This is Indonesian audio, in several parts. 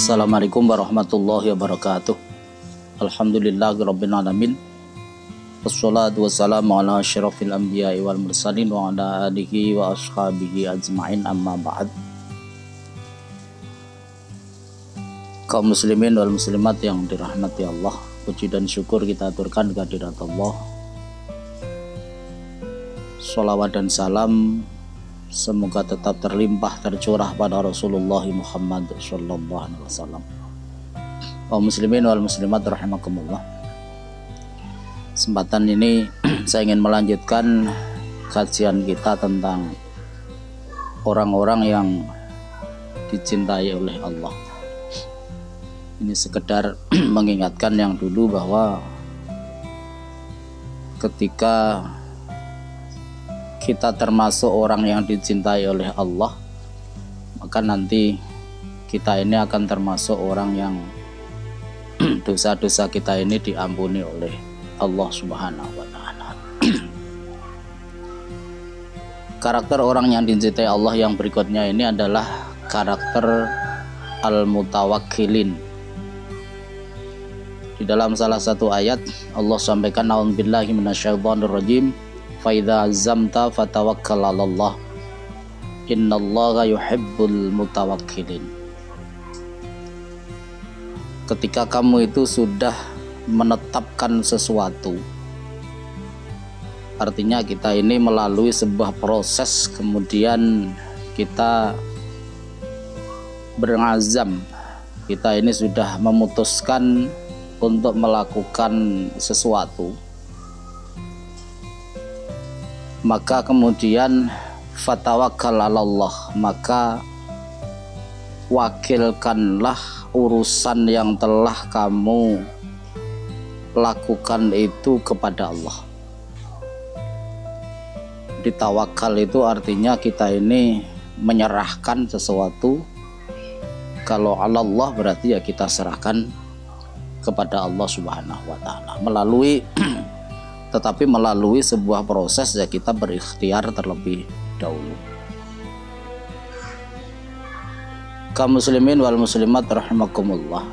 Assalamualaikum warahmatullahi wabarakatuh. Alhamdulillahirabbil alamin. Wassalatu wassalamu ala asyrafil anbiya'i wal mursalin wa ala alihi wa ashabihi ajma'in, amma ba'd. Kaum muslimin wal muslimat yang dirahmati Allah, puji dan syukur kita aturkan kehadirat Allah. Sholawat dan salam semoga tetap terlimpah tercurah pada Rasulullah Muhammad sallallahu alaihi wasallam. Kaum muslimin wal muslimat rahimakumullah. Kesempatan ini saya ingin melanjutkan kajian kita tentang orang-orang yang dicintai oleh Allah. Ini sekedar mengingatkan yang dulu bahwa ketika kita termasuk orang yang dicintai oleh Allah, maka nanti kita ini akan termasuk orang yang dosa-dosa kita ini diampuni oleh Allah Subhanahu wa ta'ala. Karakter orang yang dicintai Allah yang berikutnya ini adalah karakter al-mutawakkilin. Di dalam salah satu ayat Allah sampaikan, a'udzubillahi minasyaitonirrajim, faidza azamta fatawakkal 'alallah innallaha yuhibbul mutawakkilin. Ketika kamu itu sudah menetapkan sesuatu, artinya kita ini melalui sebuah proses, kemudian kita berazam, kita ini sudah memutuskan untuk melakukan sesuatu, maka kemudian fatawakkal 'alallah, maka wakilkanlah urusan yang telah kamu lakukan itu kepada Allah. Ditawakal itu artinya kita ini menyerahkan sesuatu. Kalau 'alallah berarti ya kita serahkan kepada Allah Subhanahu wa ta'ala tetapi melalui sebuah proses ya kita berikhtiar terlebih dahulu. Kaum muslimin wal muslimat rahimakumullah.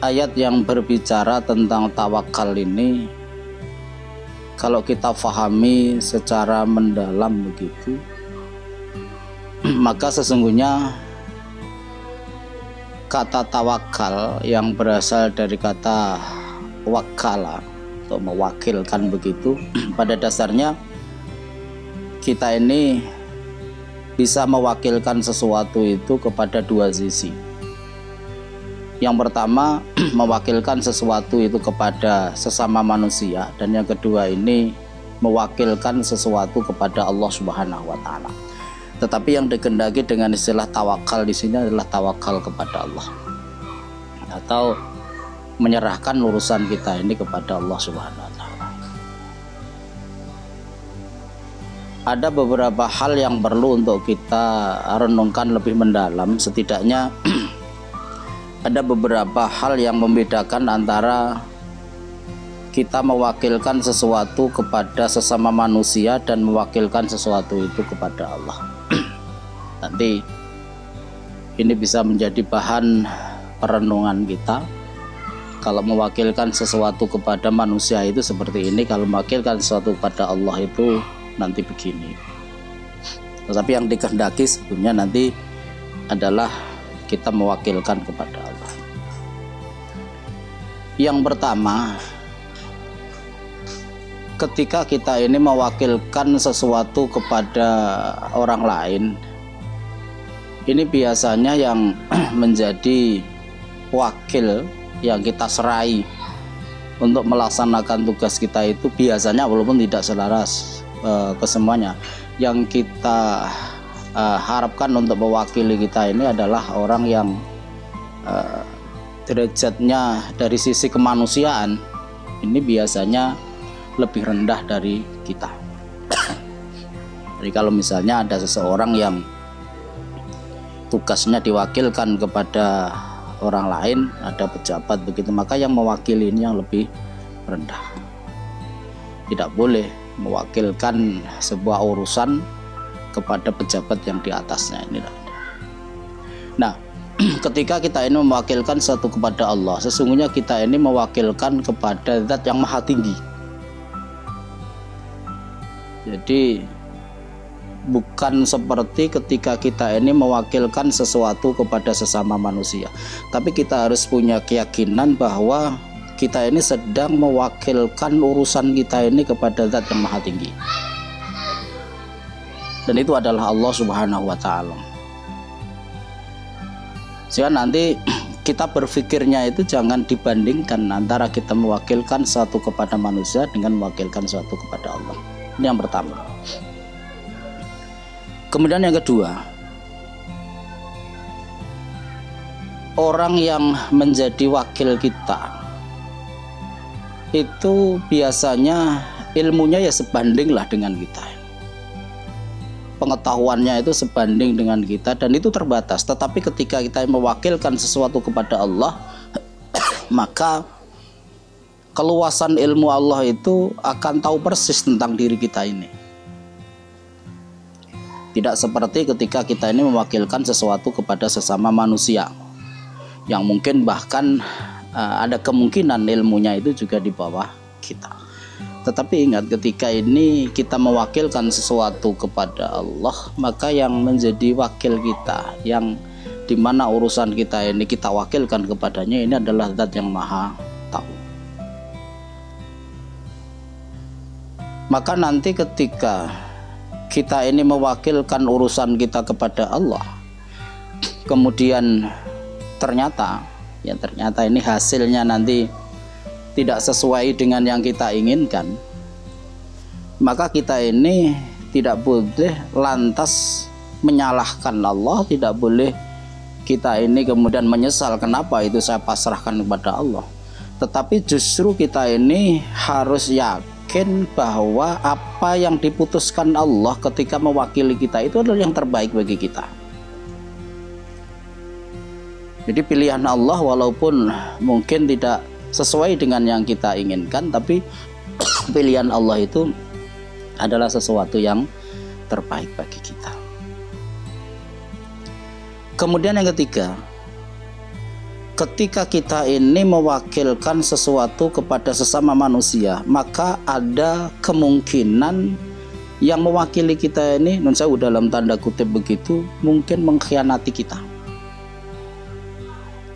Ayat yang berbicara tentang tawakal ini, kalau kita fahami secara mendalam begitu, maka sesungguhnya kata tawakal yang berasal dari kata wakala atau mewakilkan begitu, pada dasarnya kita ini bisa mewakilkan sesuatu itu kepada dua sisi. Yang pertama, mewakilkan sesuatu itu kepada sesama manusia, dan yang kedua ini mewakilkan sesuatu kepada Allah Subhanahu wa ta'ala. Tetapi yang dikehendaki dengan istilah tawakal di sini adalah tawakal kepada Allah, atau menyerahkan urusan kita ini kepada Allah Subhanahu wa ta'ala. Ada beberapa hal yang perlu untuk kita renungkan lebih mendalam. Setidaknya ada beberapa hal yang membedakan antara kita mewakilkan sesuatu kepada sesama manusia dan mewakilkan sesuatu itu kepada Allah. Nanti ini bisa menjadi bahan perenungan kita. Kalau mewakilkan sesuatu kepada manusia itu seperti ini, kalau mewakilkan sesuatu kepada Allah itu nanti begini. Tetapi yang dikehendaki sebetulnya nanti adalah kita mewakilkan kepada Allah. Yang pertama, ketika kita ini mewakilkan sesuatu kepada orang lain, ini biasanya yang menjadi wakil yang kita serai untuk melaksanakan tugas kita itu biasanya, walaupun tidak selaras kesemuanya, yang kita harapkan untuk mewakili kita ini adalah orang yang derajatnya dari sisi kemanusiaan ini biasanya lebih rendah dari kita. Jadi kalau misalnya ada seseorang yang tugasnya diwakilkan kepada orang lain, ada pejabat begitu, maka yang mewakili ini yang lebih rendah. Tidak boleh mewakilkan sebuah urusan kepada pejabat yang di atasnya. Ini. Nah, ketika kita ini mewakilkan satu kepada Allah, sesungguhnya kita ini mewakilkan kepada zat yang maha tinggi. Jadi bukan seperti ketika kita ini mewakilkan sesuatu kepada sesama manusia, tapi kita harus punya keyakinan bahwa kita ini sedang mewakilkan urusan kita ini kepada zat yang maha tinggi, dan itu adalah Allah Subhanahu wa Ta'ala. Sehingga nanti kita berpikirnya itu jangan dibandingkan antara kita mewakilkan suatu kepada manusia dengan mewakilkan suatu kepada Allah. Ini yang pertama. Kemudian yang kedua, orang yang menjadi wakil kita itu biasanya ilmunya ya sebanding lah dengan kita, pengetahuannya itu sebanding dengan kita, dan itu terbatas. Tetapi ketika kita mewakilkan sesuatu kepada Allah, maka keluasan ilmu Allah itu akan tahu persis tentang diri kita ini. Tidak seperti ketika kita ini mewakilkan sesuatu kepada sesama manusia, yang mungkin bahkan ada kemungkinan ilmunya itu juga di bawah kita. Tetapi ingat, ketika ini kita mewakilkan sesuatu kepada Allah, maka yang menjadi wakil kita, yang dimana urusan kita ini kita wakilkan kepadanya, ini adalah zat yang maha tahu. Maka nanti ketika kita ini mewakilkan urusan kita kepada Allah, kemudian ternyata ini hasilnya nanti tidak sesuai dengan yang kita inginkan, maka kita ini tidak boleh lantas menyalahkan Allah, tidak boleh kita ini kemudian menyesal kenapa itu saya pasrahkan kepada Allah. Tetapi justru kita ini harus yakin bahwa apa yang diputuskan Allah ketika mewakili kita itu adalah yang terbaik bagi kita. Jadi pilihan Allah walaupun mungkin tidak sesuai dengan yang kita inginkan, tapi pilihan Allah itu adalah sesuatu yang terbaik bagi kita. Kemudian yang ketiga, ketika kita ini mewakilkan sesuatu kepada sesama manusia, maka ada kemungkinan yang mewakili kita ini, non sewu dalam tanda kutip begitu, mungkin mengkhianati kita.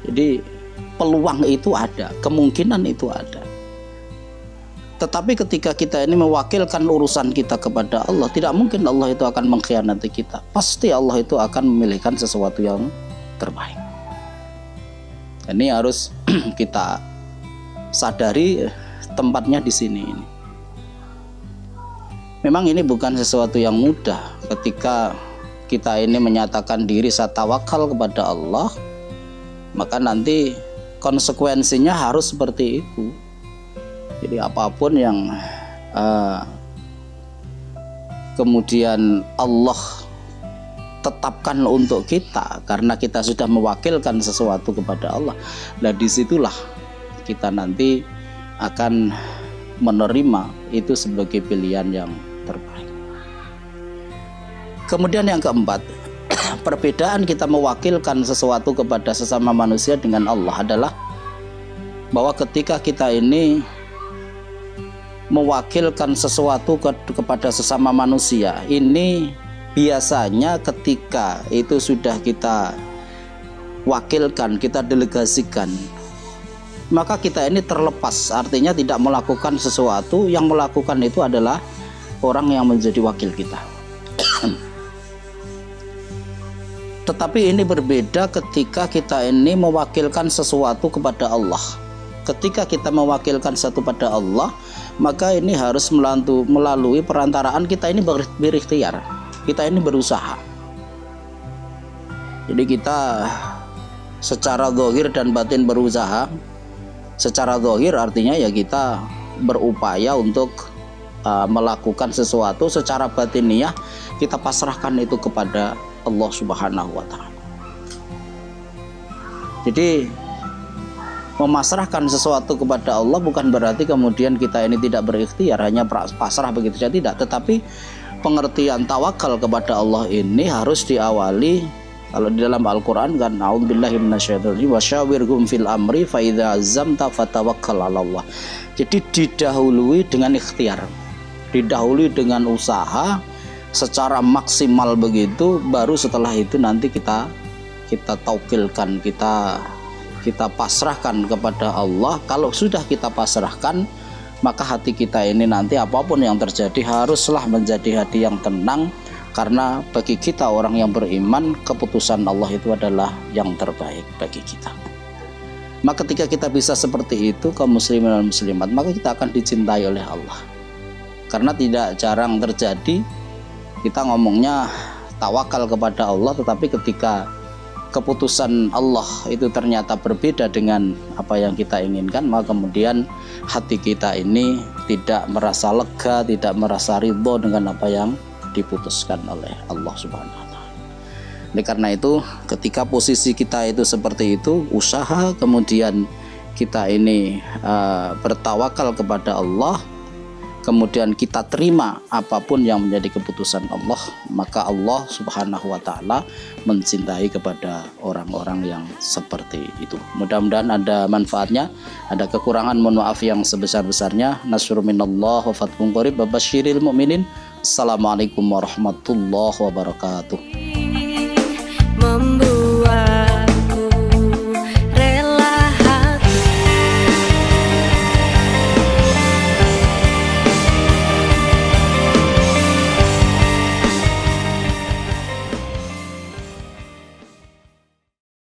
Jadi peluang itu ada, kemungkinan itu ada. Tetapi ketika kita ini mewakilkan urusan kita kepada Allah, tidak mungkin Allah itu akan mengkhianati kita. Pasti Allah itu akan memilihkan sesuatu yang terbaik. Ini harus kita sadari tempatnya di sini. Memang ini bukan sesuatu yang mudah ketika kita ini menyatakan diri saya tawakal kepada Allah, maka nanti konsekuensinya harus seperti itu. Jadi apapun yang kemudian Allah tetapkan untuk kita karena kita sudah mewakilkan sesuatu kepada Allah, nah disitulah kita nanti akan menerima itu sebagai pilihan yang terbaik. Kemudian yang keempat, perbedaan kita mewakilkan sesuatu kepada sesama manusia dengan Allah adalah bahwa ketika kita ini mewakilkan sesuatu kepada sesama manusia, ini biasanya ketika itu sudah kita wakilkan, kita delegasikan, maka kita ini terlepas, artinya tidak melakukan sesuatu, yang melakukan itu adalah orang yang menjadi wakil kita. Tetapi ini berbeda ketika kita ini mewakilkan sesuatu kepada Allah. Ketika kita mewakilkan sesuatu pada Allah, maka ini harus melalui perantaraan kita ini berikhtiar, kita ini berusaha. Jadi kita secara zahir dan batin berusaha. Secara zahir artinya ya kita berupaya untuk melakukan sesuatu, secara batiniah kita pasrahkan itu kepada Allah Subhanahu wa Ta'ala. Jadi memasrahkan sesuatu kepada Allah bukan berarti kemudian kita ini tidak berikhtiar, hanya pasrah begitu saja, tidak. Tetapi pengertian tawakal kepada Allah ini harus diawali, kalau di dalam Al-Quran kan, a'udzubillahi minasyaitonir wasyawirhum fil amri fa idza azamta fatawakkal 'ala Allah. Jadi didahului dengan ikhtiar, didahului dengan usaha secara maksimal begitu, baru setelah itu nanti kita taukilkan, kita pasrahkan kepada Allah. Kalau sudah kita pasrahkan, maka hati kita ini nanti apapun yang terjadi haruslah menjadi hati yang tenang, karena bagi kita orang yang beriman, keputusan Allah itu adalah yang terbaik bagi kita. Maka ketika kita bisa seperti itu, kaum muslimin dan muslimat, maka kita akan dicintai oleh Allah. Karena tidak jarang terjadi kita ngomongnya tawakal kepada Allah, tetapi ketika keputusan Allah itu ternyata berbeda dengan apa yang kita inginkan, maka kemudian hati kita ini tidak merasa lega, tidak merasa ridho dengan apa yang diputuskan oleh Allah Subhanahu wa Ta'ala. Oleh karena itu, ketika posisi kita itu seperti itu, usaha kemudian kita ini bertawakal kepada Allah, kemudian kita terima apapun yang menjadi keputusan Allah, maka Allah Subhanahu wa Ta'ala mencintai kepada orang-orang yang seperti itu. Mudah-mudahan ada manfaatnya. Ada kekurangan, mohon maaf yang sebesar-besarnya. Nasrun minallah wa fathun qarib wa basyiril mu'minin. Assalamualaikum warahmatullahi wabarakatuh.